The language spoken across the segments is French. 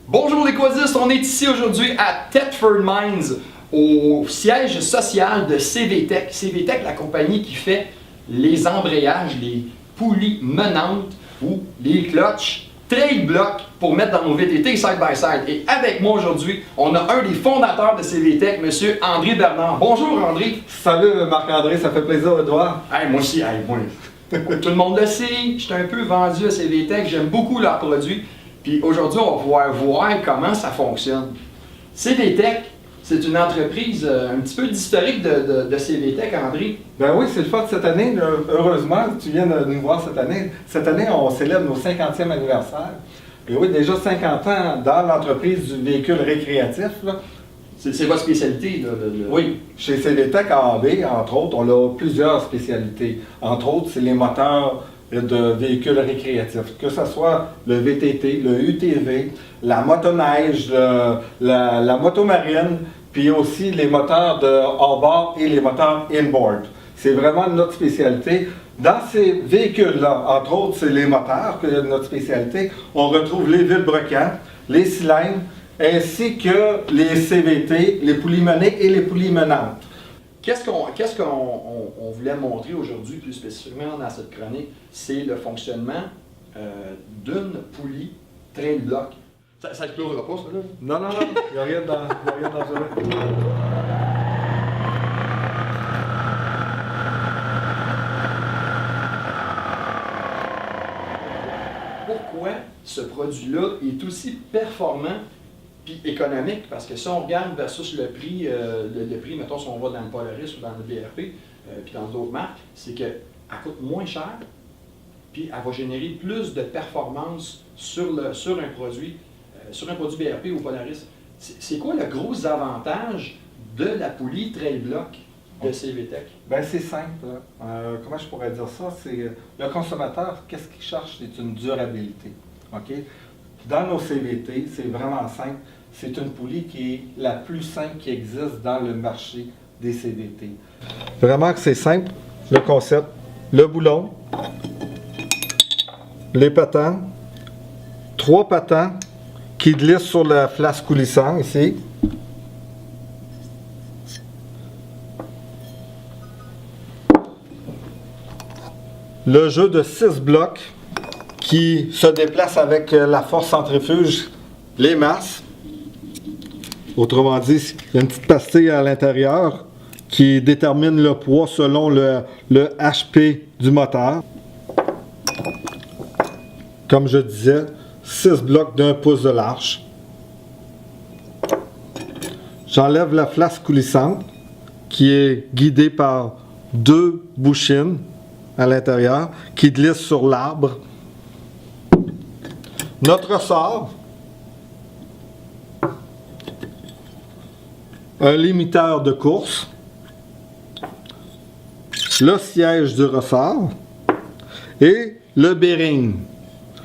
Bonjour les quadistes, on est ici aujourd'hui à Thetford Mines, au siège social de CVTech. CVTech, la compagnie qui fait les embrayages, les poulies menantes ou les clutches trail block pour mettre dans nos VTT side by side. Et avec moi aujourd'hui, on a un des fondateurs de CVTech, M. André Bernard. Bonjour André. Salut Marc-André, ça fait plaisir de te voir. Hey, moi aussi, moi. Tout le monde le sait, je suis un peu vendu à CVTech, j'aime beaucoup leurs produits. Puis aujourd'hui, on va pouvoir voir comment ça fonctionne. CVTech, c'est une entreprise un petit peu d'historique de CVTech, André. Ben oui, c'est le fun cette année. Heureusement, tu viens de nous voir cette année. Cette année, on célèbre nos 50e anniversaire. Et oui, déjà 50 ans dans l'entreprise du véhicule récréatif. C'est votre spécialité, là? Oui, chez CVTech AB, entre autres, on a plusieurs spécialités. Entre autres, c'est les moteurs de véhicules récréatifs, que ce soit le VTT, le UTV, la motoneige, la motomarine, puis aussi les moteurs de hors-bord et les moteurs inboard. C'est vraiment notre spécialité. Dans ces véhicules-là, entre autres, c'est les moteurs que notre spécialité. On retrouve les vilebrequins, les cylindres, ainsi que les CVT, les poulies menées et les poulies menantes. Qu'est-ce qu'on voulait montrer aujourd'hui, plus spécifiquement dans cette chronique, c'est le fonctionnement d'une poulie trail block. Ça ne explosera pas, ça, là? Non, il n'y a rien dans ce jeu. Pourquoi ce produit-là est aussi performant puis économique? Parce que si on regarde versus le prix, mettons, si on va dans le Polaris ou dans le BRP, puis dans d'autres marques, c'est qu'elle coûte moins cher, puis elle va générer plus de performance sur un produit BRP ou Polaris. C'est quoi le gros avantage de la poulie Trail Block de CVTech? Ben c'est simple. Comment je pourrais dire ça? C'est le consommateur, qu'est-ce qu'il cherche? C'est une durabilité. OK? Dans nos CVT, c'est vraiment simple. C'est une poulie qui est la plus simple qui existe dans le marché des CVT. Vraiment que c'est simple, le concept. Le boulon, les patins, 3 patins qui glissent sur la flasque coulissant ici. Le jeu de 6 blocs qui se déplace avec la force centrifuge, les masses. Autrement dit, il y a une petite pastille à l'intérieur qui détermine le poids selon le HP du moteur. Comme je disais, 6 blocs d'1 pouce de large. J'enlève la flasque coulissante qui est guidée par 2 bouchines à l'intérieur qui glissent sur l'arbre. Notre ressort, un limiteur de course, le siège du ressort et le bearing.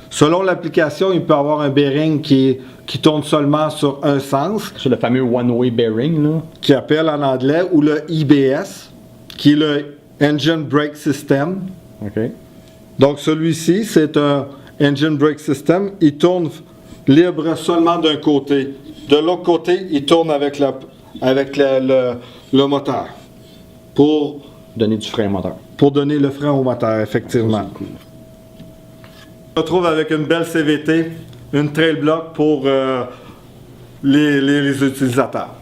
Selon l'application, il peut y avoir un bearing qui tourne seulement sur un sens. C'est le fameux one-way bearing, là. Qui appelle en anglais, ou le EBS, qui est le Engine Brake System. OK. Donc celui-ci, c'est un Engine Brake System. Il tourne libre seulement d'un côté. De l'autre côté, il tourne avec le moteur. Pour donner du frein au moteur. Pour donner le frein au moteur, effectivement. Cool. On se retrouve avec une belle CVT, une trail block pour les utilisateurs.